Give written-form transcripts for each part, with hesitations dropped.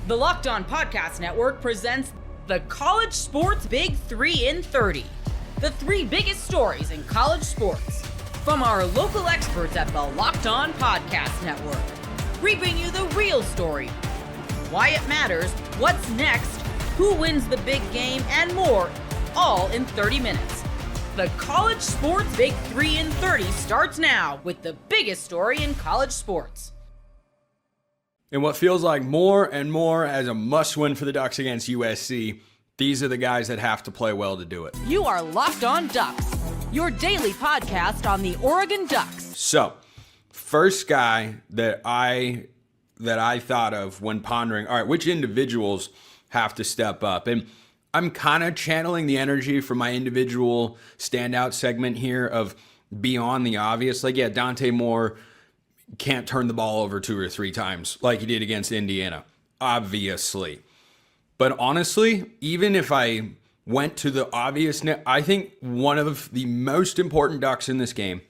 The Locked On Podcast Network presents the College Sports Big 3 in 30. The three biggest stories in college sports. From our local experts at the Locked On Podcast Network. Bringing you the real story. Why it matters, what's next, who wins the big game, and more, all in 30 minutes. The College Sports Big 3 in 30 starts now with the biggest story in college sports. In what feels like more and more as a must-win for the Ducks against USC, these are the guys that have to play well to do it. You are Locked On Ducks, your daily podcast on the Oregon Ducks. So, first guy that I thought of when pondering, all right, which individuals have to step up? And I'm kind of channeling the energy from my individual standout segment here of beyond the obvious. Like, yeah, Dante Moore can't turn the ball over 2 or 3 times like he did against Indiana, obviously. But honestly, even if I went to the obvious, I think one of the most important Ducks in this game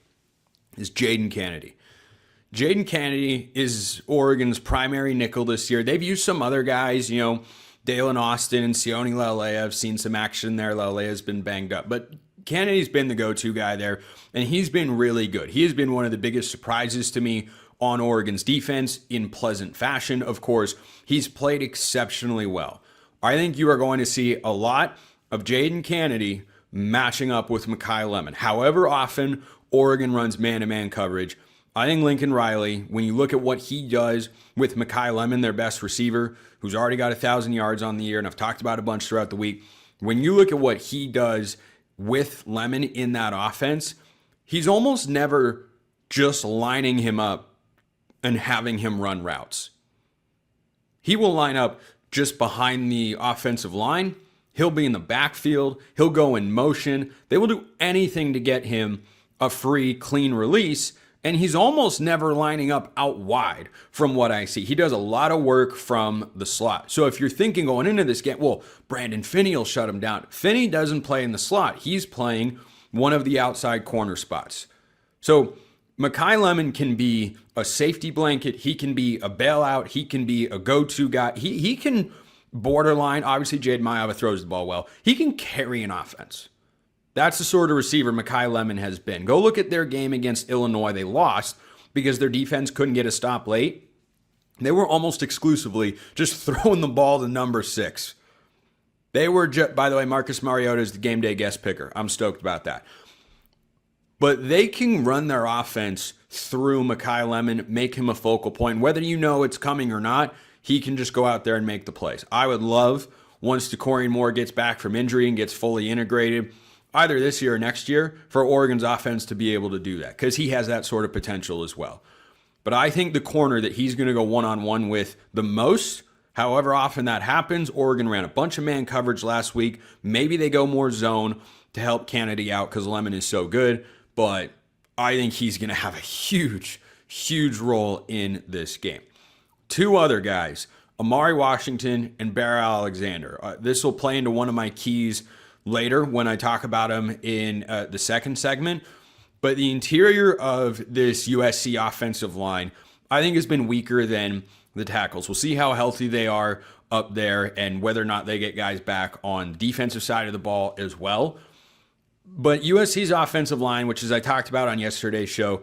is Jaden Kennedy. Jaden Kennedy is Oregon's primary nickel this year. They've used some other guys, Dalen Austin and Sione Laulea. I've seen some action there. Laulea's been banged up, but Kennedy's been the go-to guy there, and he's been really good. He has been one of the biggest surprises to me on Oregon's defense in pleasant fashion. Of course, he's played exceptionally well. I think you are going to see a lot of Jaden Kennedy matching up with Mackay Lemon. However often Oregon runs man-to-man coverage, I think Lincoln Riley, when you look at what he does with Mackay Lemon, their best receiver, who's already got 1,000 yards on the year, and I've talked about a bunch throughout the week, when you look at what he does with Lemon in that offense, he's almost never just lining him up and having him run routes. He will line up just behind the offensive line. He'll be in the backfield. He'll go in motion. They will do anything to get him a free, clean release. And he's almost never lining up out wide from what I see. He does a lot of work from the slot. So if you're thinking going into this game, well, Brandon Finney will shut him down. Finney doesn't play in the slot. He's playing one of the outside corner spots. So Mackay Lemon can be a safety blanket. He can be a bailout. He can be a go-to guy. He can borderline. Obviously, Jade Mayava throws the ball well. He can carry an offense. That's the sort of receiver Mackay Lemon has been. Go look at their game against Illinois. They lost because their defense couldn't get a stop late. They were almost exclusively just throwing the ball to number 6. They were, by the way, Marcus Mariota is the game day guest picker. I'm stoked about that. But they can run their offense through Mackay Lemon, make him a focal point. Whether you know it's coming or not, he can just go out there and make the plays. I would love, once Decorian Moore gets back from injury and gets fully integrated, either this year or next year, for Oregon's offense to be able to do that, because he has that sort of potential as well. But I think the corner that he's going to go one-on-one with the most, however often that happens, Oregon ran a bunch of man coverage last week. Maybe they go more zone to help Kennedy out because Lemon is so good, but I think he's going to have a huge, huge role in this game. 2 other guys, Amari Washington and Bear Alexander. This will play into one of my keys later when I talk about him in the second segment. But the interior of this USC offensive line, I think, has been weaker than the tackles. We'll see how healthy they are up there and whether or not they get guys back on the defensive side of the ball as well. But USC's offensive line, which, as I talked about on yesterday's show,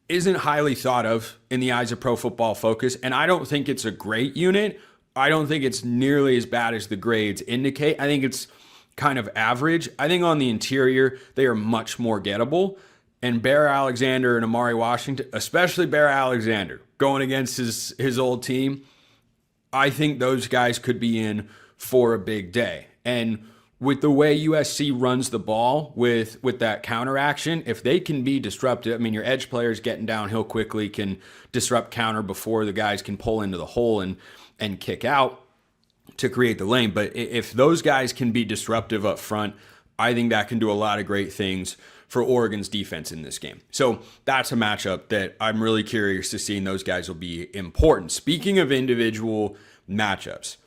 isn't highly thought of in the eyes of Pro Football Focus. And I don't think it's a great unit. I don't think it's nearly as bad as the grades indicate. I think it's kind of average. I think on the interior, they are much more gettable. And Bear Alexander and Amari Washington, especially Bear Alexander, going against his old team, I think those guys could be in for a big day. And with the way USC runs the ball with that counteraction, if they can be disruptive, I mean, your edge players getting downhill quickly can disrupt counter before the guys can pull into the hole and kick out to create the lane. But if those guys can be disruptive up front, I think that can do a lot of great things for Oregon's defense in this game. So that's a matchup that I'm really curious to see, and those guys will be important. Speaking of individual matchups,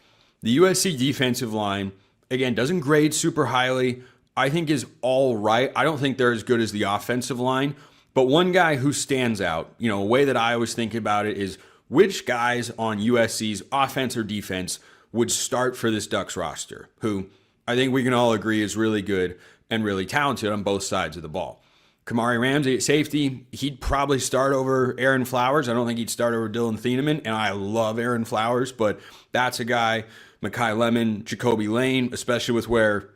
the USC defensive line, again, doesn't grade super highly. I think is all right. I don't think they're as good as the offensive line, but one guy who stands out, a way that I always think about it is which guys on USC's offense or defense would start for this Ducks roster, who I think we can all agree is really good and really talented on both sides of the ball. Kamari Ramsey at safety, he'd probably start over Aaron Flowers. I don't think he'd start over Dylan Thieneman, and I love Aaron Flowers, but that's a guy. Mackay Lemon, Jacoby Lane, especially with where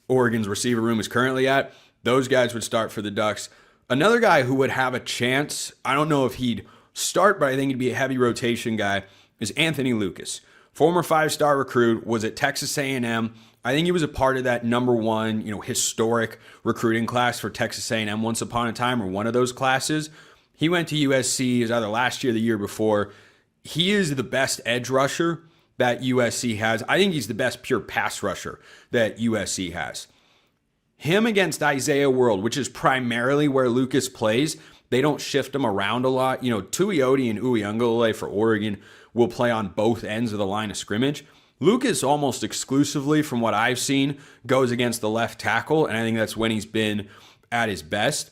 Oregon's receiver room is currently at, those guys would start for the Ducks. Another guy who would have a chance, I don't know if he'd start, but I think he'd be a heavy rotation guy, is Anthony Lucas. Former 5-star recruit, was at Texas A&M. I think he was a part of that number one, historic recruiting class for Texas A&M once upon a time, or one of those classes. He went to USC, is either last year or the year before. He is the best edge rusher that USC has. I think he's the best pure pass rusher that USC has. Him against Isaiah World, which is primarily where Lucas plays, they don't shift him around a lot. Tuioti and Uyunglele for Oregon will play on both ends of the line of scrimmage. Lucas almost exclusively, from what I've seen, goes against the left tackle, and I think that's when he's been at his best.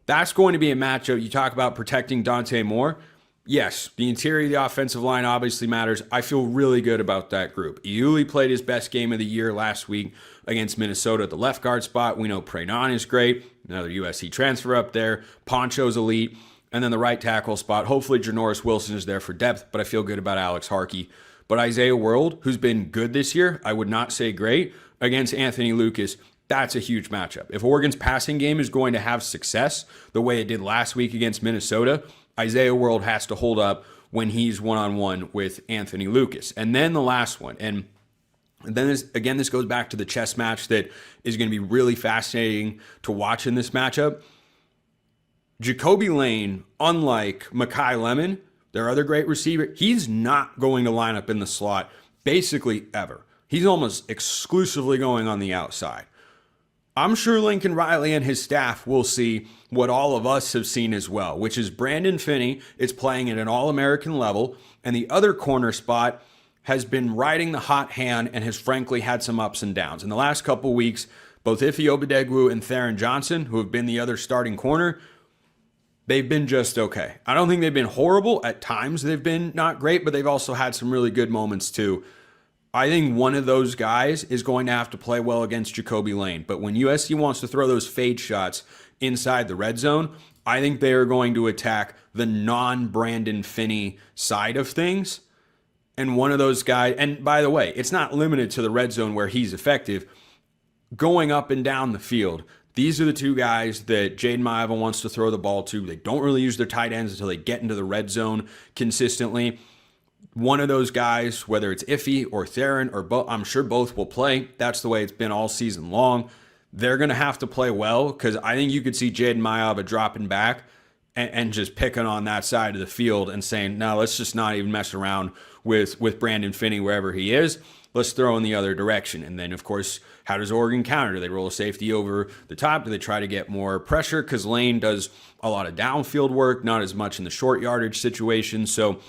That's going to be a matchup. You talk about protecting Dante Moore. Yes, the interior of the offensive line obviously matters. I feel really good about that group. Iuli played his best game of the year last week against Minnesota at the left guard spot. We know Prenon is great. Another USC transfer up there. Poncho's elite. And then the right tackle spot. Hopefully Janoris Wilson is there for depth, but I feel good about Alex Harkey. But Isaiah World, who's been good this year, I would not say great, against Anthony Lucas, that's a huge matchup. If Oregon's passing game is going to have success the way it did last week against Minnesota, Isaiah World has to hold up when he's one-on-one with Anthony Lucas. And then the last one, and then this goes back to the chess match that is going to be really fascinating to watch in this matchup. Jacoby Lane, unlike Mackay Lemon, their other great receiver, he's not going to line up in the slot basically ever. He's almost exclusively going on the outside. I'm sure Lincoln Riley and his staff will see what all of us have seen as well, which is Brandon Finney is playing at an All-American level, and the other corner spot has been riding the hot hand and has frankly had some ups and downs. In the last couple weeks, both Ife Obadegwu and Theron Johnson, who have been the other starting corner, they've been just okay. I don't think they've been horrible. At times they've been not great, but they've also had some really good moments too. I think one of those guys is going to have to play well against Jacoby Lane. But when USC wants to throw those fade shots inside the red zone, I think they are going to attack the non-Brandon Finney side of things. And one of those guys, and by the way, it's not limited to the red zone where he's effective. Going up and down the field, these are the two guys that Jaden Maeva wants to throw the ball to. They don't really use their tight ends until they get into the red zone consistently. One of those guys, whether it's Iffy or Theron or both, I'm sure both will play. That's the way it's been all season long. They're going to have to play well because I think you could see Jaden Maeva dropping back and just picking on that side of the field and saying, no, let's just not even mess around with Brandon Finney wherever he is. Let's throw in the other direction. And then, of course, how does Oregon counter? Do they roll a safety over the top? Do they try to get more pressure? Because Lane does a lot of downfield work, not as much in the short yardage situation. So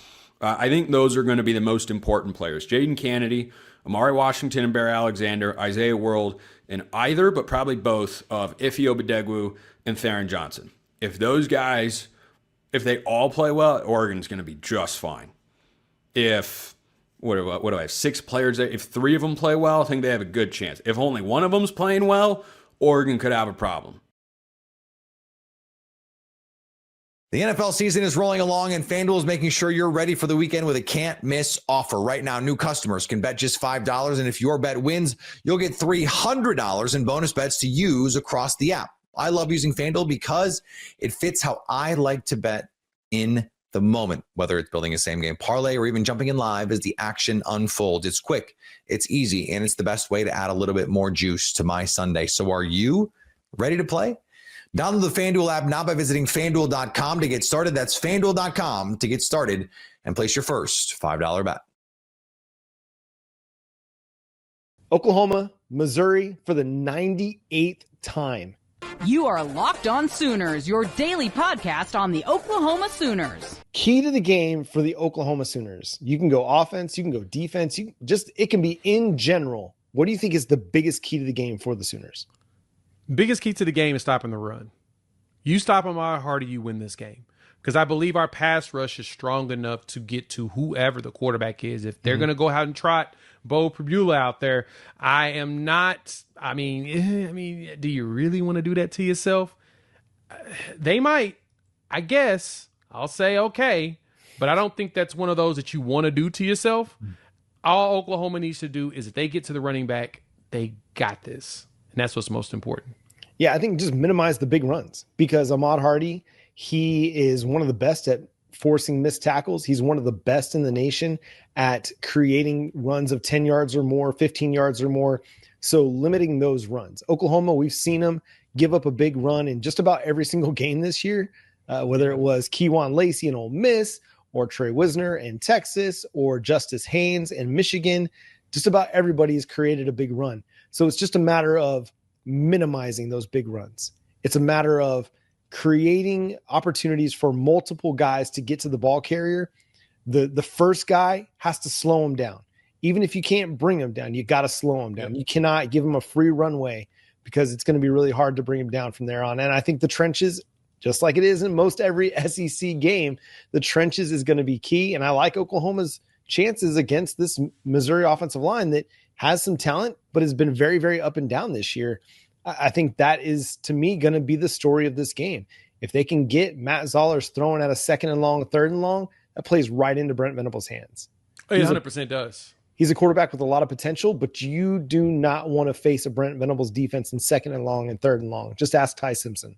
I think those are going to be the most important players. Jaden Kennedy, Amari Washington and Barry Alexander, Isaiah World, and either, but probably both, of Ife Obadegwu and Theron Johnson. If those guys, if they all play well, Oregon's going to be just fine. If, what do I have, 6 players there? If 3 of them play well, I think they have a good chance. If only one of them's playing well, Oregon could have a problem. The NFL season is rolling along, and FanDuel is making sure you're ready for the weekend with a can't-miss offer. Right now, new customers can bet just $5, and if your bet wins, you'll get $300 in bonus bets to use across the app. I love using FanDuel because it fits how I like to bet in the moment, whether it's building a same-game parlay or even jumping in live as the action unfolds. It's quick, it's easy, and it's the best way to add a little bit more juice to my Sunday. So are you ready to play? Download the FanDuel app now by visiting FanDuel.com to get started. That's FanDuel.com to get started and place your first $5 bet. Oklahoma, Missouri for the 98th time. You are Locked On Sooners, your daily podcast on the Oklahoma Sooners. Key to the game for the Oklahoma Sooners. You can go offense, you can go defense, it can be in general. What do you think is the biggest key to the game for the Sooners? Biggest key to the game is stopping the run. You stop them, how harder you win this game. because I believe our pass rush is strong enough to get to whoever the quarterback is. If they're going to go out and trot Bo Pribula out there, I am not. I mean, do you really want to do that to yourself? They might. I guess I'll say okay, but I don't think that's one of those that you want to do to yourself. All Oklahoma needs to do is if they get to the running back, they got this, and that's what's most important. Yeah, I think just minimize the big runs, because Ahmad Hardy, he is one of the best at forcing missed tackles. He's one of the best in the nation at creating runs of 10 yards or more, 15 yards or more. So limiting those runs. Oklahoma, we've seen them give up a big run in just about every single game this year, whether it was Keywan Lacey in Ole Miss or Trey Wisner in Texas or Justice Haynes in Michigan. Just about everybody has created a big run. So it's just a matter of minimizing those big runs. It's a matter of creating opportunities for multiple guys to get to the ball carrier. The first guy has to slow him down. Even if you can't bring him down, you got to slow him down. You cannot give him a free runway, because it's going to be really hard to bring him down from there on. And I think the trenches, just like it is in most every SEC game, the trenches is going to be key. And I like Oklahoma's chances against this Missouri offensive line that has some talent, but has been very, very up and down this year. I think that is, to me, going to be the story of this game. If they can get Matt Zollers throwing at a 2nd and long, 3rd and long, that plays right into Brent Venables' hands. It 100% does. He's a quarterback with a lot of potential, but you do not want to face a Brent Venables defense in 2nd and long and 3rd and long. Just ask Ty Simpson.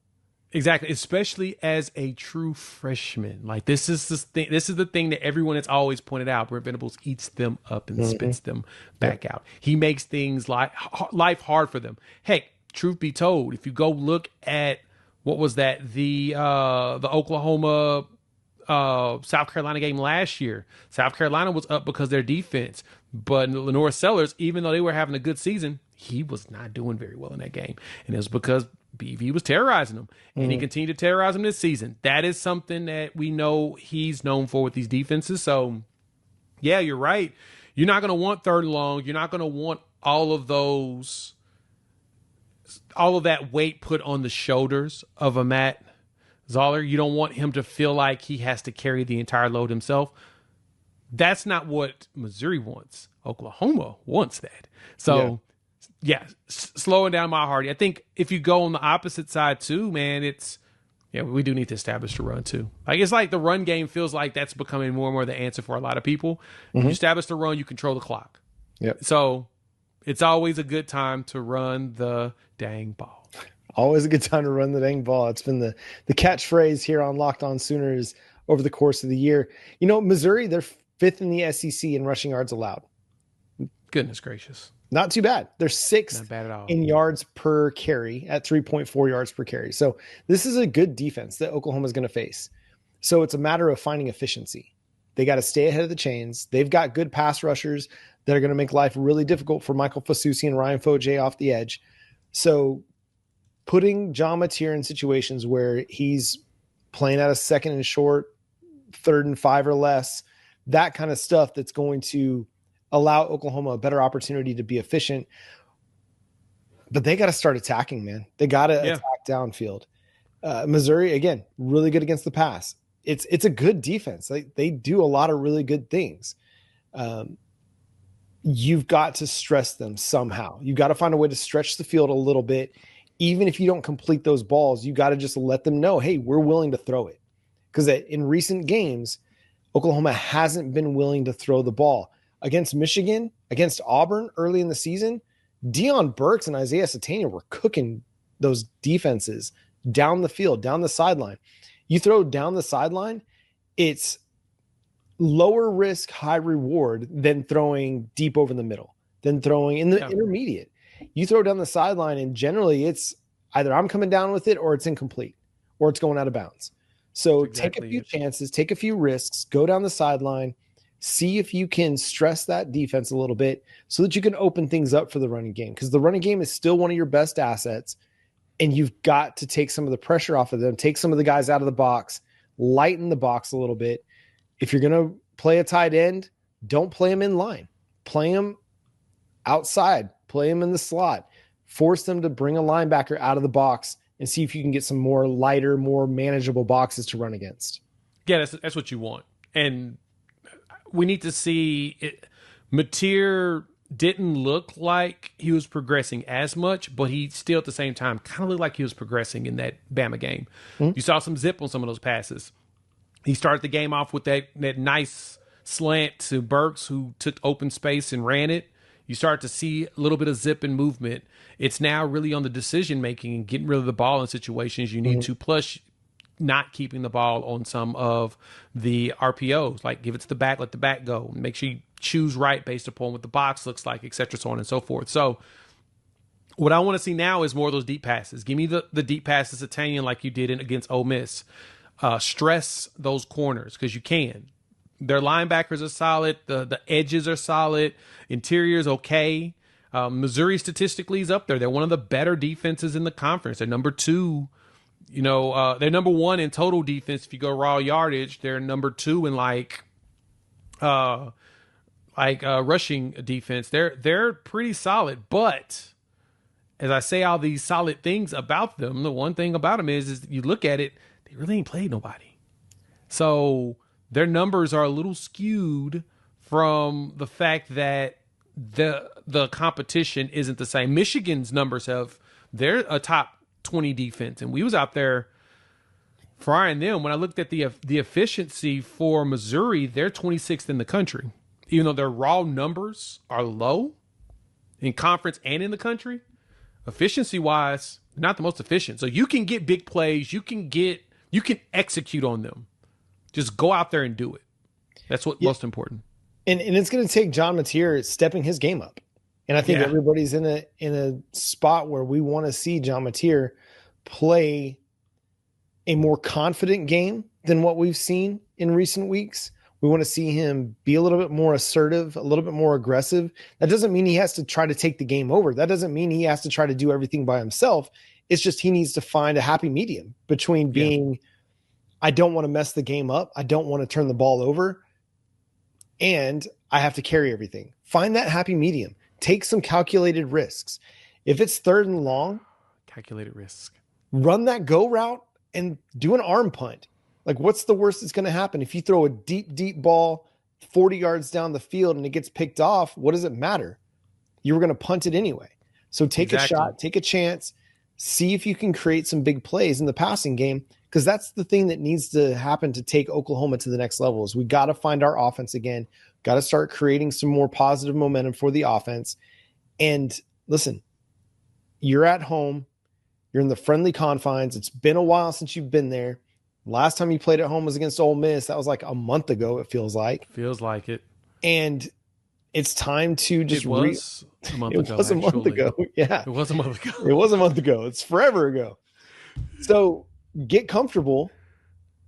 Exactly, especially as a true freshman. Like this is the thing that everyone has always pointed out. Brent Venables eats them up and spits them back out. He makes things life hard for them. Heck, truth be told, if you go look at what was that, the Oklahoma South Carolina game last year, South Carolina was up because their defense, but Lenore Sellers, even though they were having a good season, he was not doing very well in that game, and it was because BV was terrorizing him, and he continued to terrorize him this season. That is something that we know he's known for with these defenses. So yeah, you're right. You're not going to want 3rd and long. You're not going to want all of that weight put on the shoulders of a Matt Zoller. You don't want him to feel like he has to carry the entire load himself. That's not what Missouri wants. Oklahoma wants that. So, slowing down my Hardy. I think if you go on the opposite side too, man, we do need to establish the run too. Like, it's like the run game feels like that's becoming more and more the answer for a lot of people. You establish the run, you control the clock. Yep. So it's always a good time to run the dang ball. Always a good time to run the dang ball. It's been the catchphrase here on Locked On Sooners over the course of the year. You know, Missouri, they're 5th in the SEC in rushing yards allowed. Goodness gracious. Not too bad. They're 6th Not bad at all. in yards per carry at 3.4 yards per carry. So this is a good defense that Oklahoma is going to face. So it's a matter of finding efficiency. They got to stay ahead of the chains. They've got good pass rushers that are going to make life really difficult for Michael Fasusi and Ryan Foje off the edge. So putting John Mateer in situations where he's playing at a 2nd and short, 3rd and 5 or less, that kind of stuff that's going to allow Oklahoma a better opportunity to be efficient. But they got to start attacking, man. They got to attack downfield. Missouri, again, really good against the pass. It's a good defense. They do a lot of really good things. You've got to stress them somehow. You've got to find a way to stretch the field a little bit. Even if you don't complete those balls, you got to just let them know, hey, we're willing to throw it. Because in recent games, Oklahoma hasn't been willing to throw the ball. Against Michigan, against Auburn early in the season, Deion Burks and Isaiah Satania were cooking those defenses down the field, down the sideline. You throw down the sideline, it's lower risk, high reward than throwing deep over the middle, than throwing in the intermediate. You throw down the sideline, and generally it's either I'm coming down with it or it's incomplete or it's going out of bounds. So take a few chances, take a few risks, go down the sideline, see if you can stress that defense a little bit so that you can open things up for the running game, because the running game is still one of your best assets, and you've got to take some of the pressure off of them, take some of the guys out of the box, lighten the box a little bit. If you're going to play a tight end, don't play him in line. Play him outside. Play him in the slot. Force them to bring a linebacker out of the box and see if you can get some more lighter, more manageable boxes to run against. Yeah, that's what you want. And we need to see it. Mateer didn't look like he was progressing as much, but he still at the same time kind of looked like he was progressing in that Bama game. Mm-hmm. You saw some zip on some of those passes. He started the game off with that nice slant to Burks, who took open space and ran it. You start to see a little bit of zip and movement. It's now really on the decision making and getting rid of the ball in situations you need to, plus not keeping the ball on some of the RPOs, like give it to the back, let the back go, make sure you choose right based upon what the box looks like, et cetera, so on and so forth. So what I want to see now is more of those deep passes. Give me the deep passes to Tanyan like you did against Ole Miss. Stress those corners because you can. Their linebackers are solid. The edges are solid. Interior's okay. Missouri statistically is up there. They're one of the better defenses in the conference. They're number 2. They're number 1 in total defense. If you go raw yardage, they're number 2 in rushing defense. They're pretty solid. But as I say all these solid things about them, the one thing about them is you look at it, they really ain't played nobody. So their numbers are a little skewed from the fact that the competition isn't the same. Michigan's numbers they're a top 20 defense, and we was out there frying them. When I looked at the efficiency for Missouri, they're 26th in the country, even though their raw numbers are low in conference and in the country. Efficiency wise, not the most efficient. So you can get big plays, you can execute on them. Just go out there and do it. That's what's most important. And it's going to take John Mateer stepping his game up. And I think everybody's in a spot where we want to see John Mateer play a more confident game than what we've seen in recent weeks. We want to see him be a little bit more assertive, a little bit more aggressive. That doesn't mean he has to try to take the game over. That doesn't mean he has to try to do everything by himself. It's just he needs to find a happy medium between being, I don't want to mess the game up, I don't want to turn the ball over, and I have to carry everything. Find that happy medium. Take some calculated risks. If it's 3rd and long, calculated risk. Run that go route and do an arm punt. Like, what's the worst that's going to happen? If you throw a deep ball 40 yards down the field and it gets picked off, what does it matter? You were going to punt it anyway. So take a shot, take a chance, see if you can create some big plays in the passing game, because that's the thing that needs to happen to take Oklahoma to the next level. Is we got to find our offense again, got to start creating some more positive momentum for the offense. And listen, you're at home, you're in the friendly confines. It's been a while since you've been there. Last time you played at home was against Ole Miss. That was like a month ago, it feels like. Feels like it. And it's time to just... It was a month ago. It was a month ago. Yeah. It was a month ago. It was a month ago. It's forever ago. So get comfortable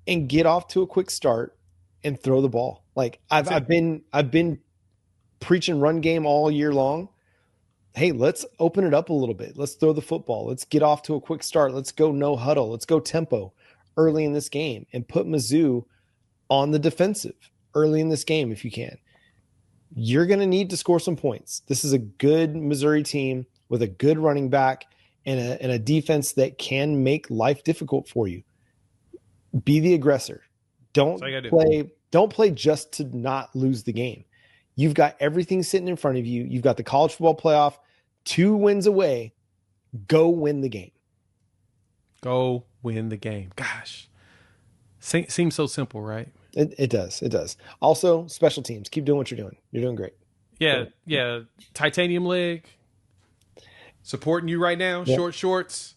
and get off to a quick start and throw the ball. Like I've been preaching run game all year long. Hey, let's open it up a little bit. Let's throw the football. Let's get off to a quick start. Let's go no huddle. Let's go tempo early in this game and put Mizzou on the defensive early in this game if you can. You're going to need to score some points. This is a good Missouri team with a good running back and a defense that can make life difficult for you. Be the aggressor. Don't play just to not lose the game. You've got everything sitting in front of you. You've got the college football playoff 2 wins away. Go win the game. Go win the game. Gosh, seems so simple, right? It does. It does. Also, special teams. Keep doing what you're doing. You're doing great. Yeah, yeah. Titanium leg. Supporting you right now. Yep. Short shorts.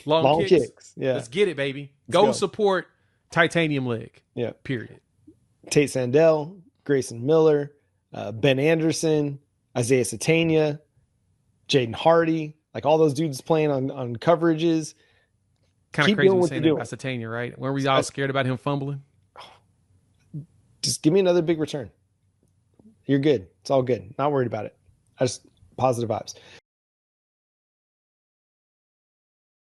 Long kicks. Yeah. Let's get it, baby. Go support Titanium leg. Yeah. Period. Tate Sandell, Grayson Miller, Ben Anderson, Isaiah Satania, Jaden Hardy, like all those dudes playing on coverages. Kind of crazy what saying about Satania, right? Weren't we all scared about him fumbling? Just give me another big return. You're good. It's all good. Not worried about it. I just positive vibes.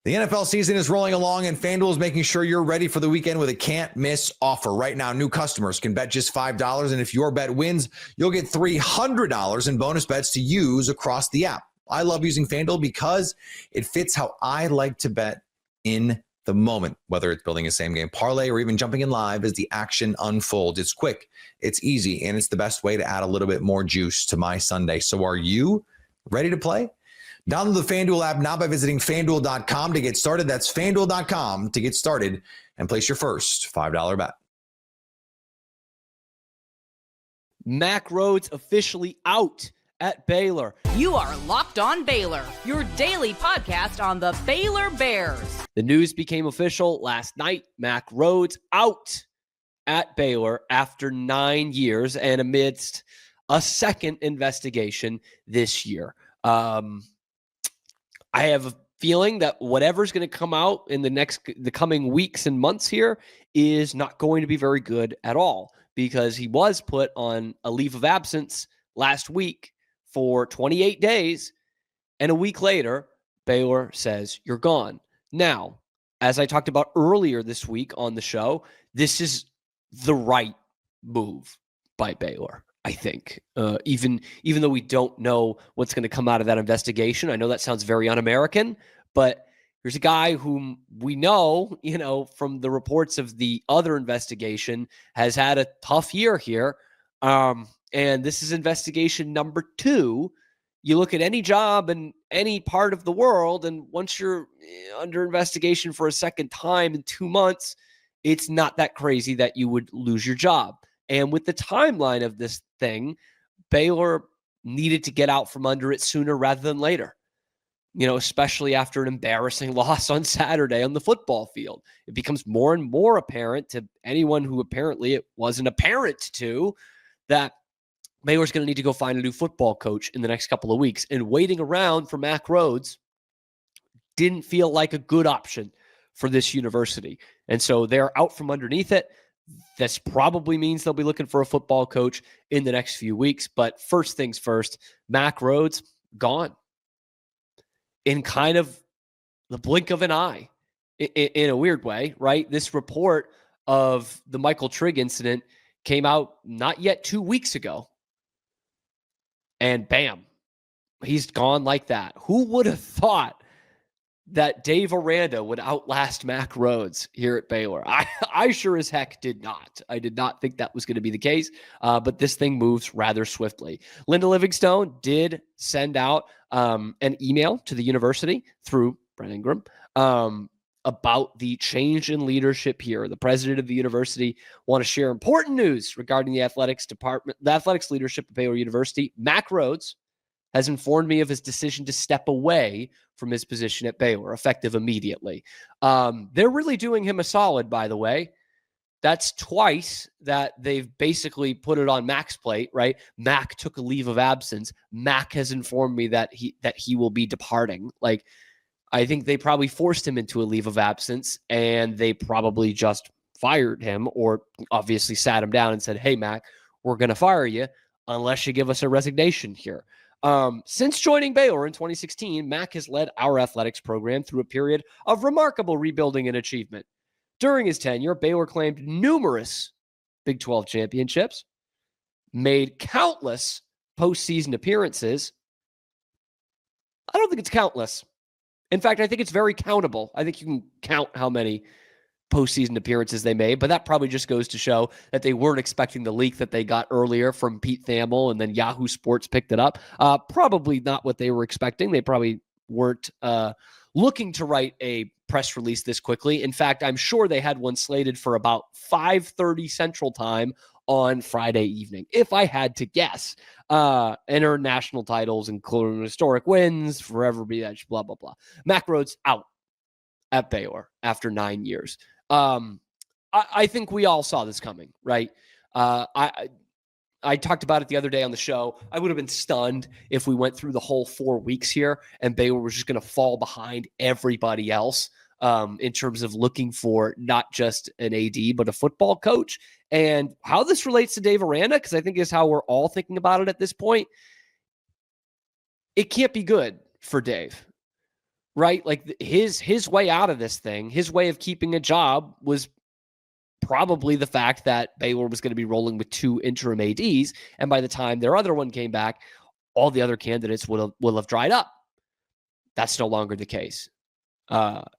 The NFL season is rolling along, and FanDuel is making sure you're ready for the weekend with a can't-miss offer. Right now, new customers can bet just $5, and if your bet wins, you'll get $300 in bonus bets to use across the app. I love using FanDuel because it fits how I like to bet in the moment, whether it's building a same game parlay or even jumping in live as the action unfolds. It's quick, it's easy, and it's the best way to add a little bit more juice to my Sunday. So are you ready to play? Download the FanDuel app now by visiting FanDuel.com to get started. That's FanDuel.com to get started and place your first $5 bet. Mack Rhodes officially out at Baylor. You are Locked On Baylor, your daily podcast on the Baylor Bears. The news became official last night. Mack Rhodes out at Baylor after 9 years and amidst a second investigation this year. I have a feeling that whatever's going to come out in the coming weeks and months here is not going to be very good at all, because he was put on a leave of absence last week for 28 days, and a week later, Baylor says, you're gone. Now, as I talked about earlier this week on the show, this is the right move by Baylor, I think. Even though we don't know what's going to come out of that investigation, I know that sounds very un-American, but here's a guy whom we know, from the reports of the other investigation, has had a tough year here. And this is investigation number 2. You look at any job in any part of the world, and once you're under investigation for a second time in 2 months, it's not that crazy that you would lose your job. And with the timeline of this thing, Baylor needed to get out from under it sooner rather than later. Especially after an embarrassing loss on Saturday on the football field. It becomes more and more apparent to anyone who apparently it wasn't apparent to that Baylor's going to need to go find a new football coach in the next couple of weeks. And waiting around for Mack Rhodes didn't feel like a good option for this university. And so they're out from underneath it. This probably means they'll be looking for a football coach in the next few weeks. But first things first, Mack Rhodes, gone. In kind of the blink of an eye, in a weird way, right? This report of the Michael Trigg incident came out not yet 2 weeks ago. And bam, he's gone like that. Who would have thought that Dave Aranda would outlast Mack Rhodes here at Baylor? I sure as heck did not. I did not think that was going to be the case, but this thing moves rather swiftly. Linda Livingstone did send out an email to the university through Brent Ingram about the change in leadership here. The president of the university want to share important news regarding the athletics department, the athletics leadership at Baylor University. Mack Rhodes has informed me of his decision to step away from his position at Baylor, effective immediately. They're really doing him a solid, by the way. That's twice that they've basically put it on Mack's plate, right? Mack took a leave of absence. Mack has informed me that he will be departing. Like, I think they probably forced him into a leave of absence, and they probably just fired him, or obviously sat him down and said, hey, Mack, we're going to fire you unless you give us a resignation here. Since joining Baylor in 2016, Mack has led our athletics program through a period of remarkable rebuilding and achievement. During his tenure, Baylor claimed numerous Big 12 championships, made countless postseason appearances. I don't think it's countless. In fact, I think it's very countable. I think you can count how many postseason appearances they made, but that probably just goes to show that they weren't expecting the leak that they got earlier from Pete Thamel, and then Yahoo Sports picked it up. Probably not what they were expecting. They probably weren't looking to write a press release this quickly. In fact, I'm sure they had one slated for about 5:30 Central Time on Friday evening, if I had to guess. Enter national titles, including historic wins, forever be that, blah, blah, blah. Mack Rhodes out at Baylor after 9 years. I think we all saw this coming, right? I talked about it the other day on the show. I would have been stunned if we went through the whole 4 weeks here and Baylor was just going to fall behind everybody else in terms of looking for not just an AD, but a football coach. And how this relates to Dave Aranda, because I think is how we're all thinking about it at this point. It can't be good for Dave, right? Like his way out of this thing, his way of keeping a job was probably the fact that Baylor was going to be rolling with 2 interim ADs. And by the time their other one came back, all the other candidates will have dried up. That's no longer the case.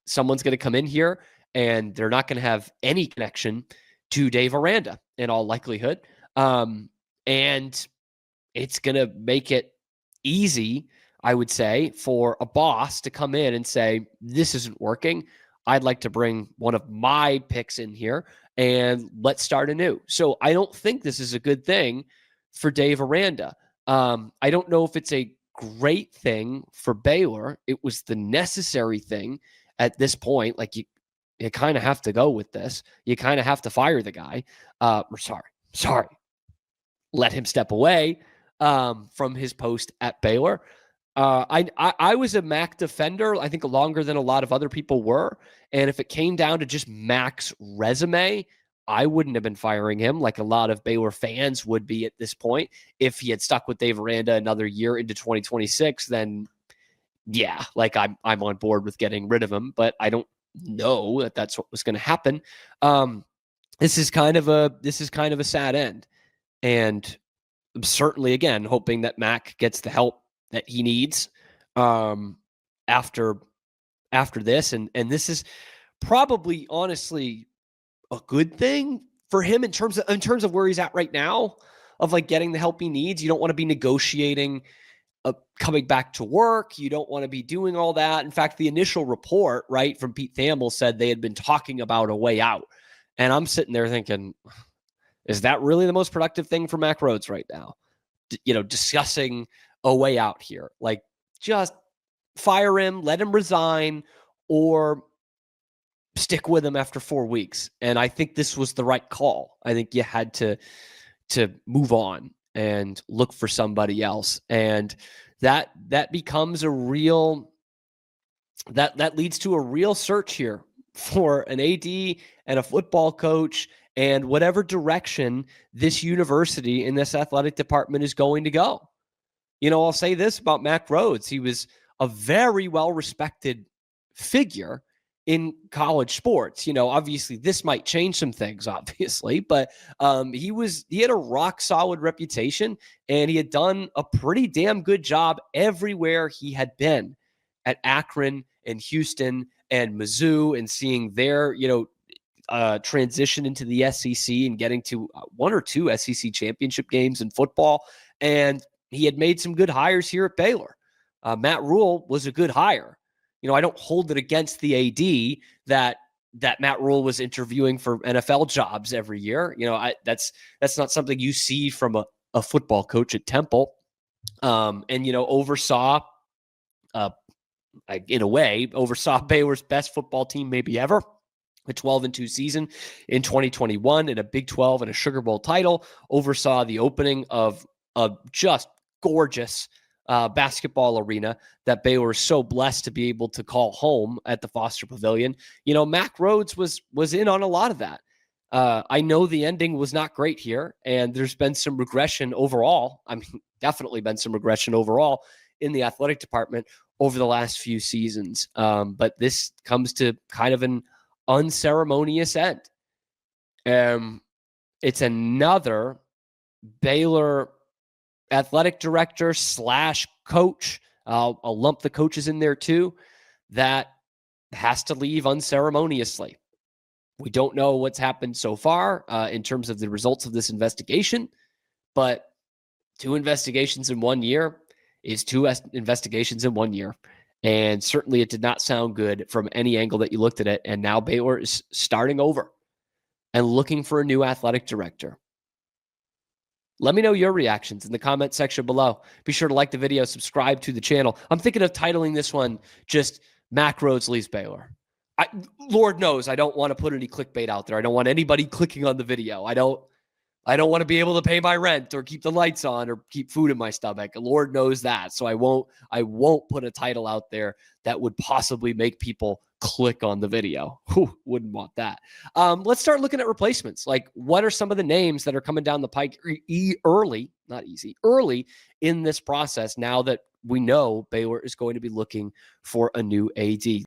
Someone's going to come in here and they're not going to have any connection to Dave Aranda in all likelihood. And it's going to make it easy, I would say, for a boss to come in and say, this isn't working. I'd like to bring one of my picks in here and let's start anew. So I don't think this is a good thing for Dave Aranda. I don't know if it's a great thing for Baylor. It was the necessary thing at this point. Like you kind of have to go with this. You kind of have to fire the guy. Sorry. Let him step away from his post at Baylor. I was a Mack defender, I think longer than a lot of other people were. And if it came down to just Mack's resume, I wouldn't have been firing him like a lot of Baylor fans would be at this point. If he had stuck with Dave Aranda another year into 2026, then yeah, like I'm on board with getting rid of him, but I don't know that that's what was going to happen. This is kind of a sad end. And I'm certainly, again, hoping that Mack gets the help that he needs after this. And this is probably, honestly, a good thing for him in terms of where he's at right now, of like getting the help he needs. You don't want to be negotiating coming back to work. You don't want to be doing all that. In fact, the initial report, right, from Pete Thamel said they had been talking about a way out. And I'm sitting there thinking, is that really the most productive thing for Mack Rhodes right now? Discussing a way out here. Like, just fire him, let him resign, or stick with him after 4 weeks. And I think this was the right call. I think you had to move on and look for somebody else. And that becomes a real, that leads to a real search here for an AD and a football coach and whatever direction this university in this athletic department is going to go. I'll say this about Mack Rhodes. He was a very well-respected figure in college sports. Obviously this might change some things, obviously, but he had a rock solid reputation, and he had done a pretty damn good job everywhere he had been, at Akron and Houston and Mizzou, and seeing their, transition into the SEC and getting to one or two SEC championship games in football. And he had made some good hires here at Baylor. Matt Rule was a good hire. I don't hold it against the AD that Matt Rule was interviewing for NFL jobs every year. That's not something you see from a football coach at Temple. And oversaw, in a way, oversaw Baylor's best football team maybe ever. A 12-2 season in 2021 and a Big 12 and a Sugar Bowl title. Oversaw the opening of a just gorgeous basketball arena that Baylor is so blessed to be able to call home at the Foster Pavilion. Mack Rhodes was in on a lot of that. I know the ending was not great here, and there's been some regression overall. Definitely been some regression overall in the athletic department over the last few seasons. But this comes to kind of an unceremonious end. It's another Baylor athletic director / coach. I'll lump the coaches in there too, that has to leave unceremoniously. We don't know what's happened so far in terms of the results of this investigation, but 2 investigations in 1 year is 2 investigations in 1 year. And certainly it did not sound good from any angle that you looked at it. And now Baylor is starting over and looking for a new athletic director. Let me know your reactions in the comment section below. Be sure to like the video, subscribe to the channel. I'm thinking of titling this one just Mack Rhodes leaves Baylor. Lord knows I don't want to put any clickbait out there. I don't want anybody clicking on the video. I don't want to be able to pay my rent or keep the lights on or keep food in my stomach. Lord knows that. So I won't put a title out there that would possibly make people click on the video. Wouldn't want that. Let's start looking at replacements. Like, what are some of the names that are coming down the pike early in this process, now that we know Baylor is going to be looking for a new AD?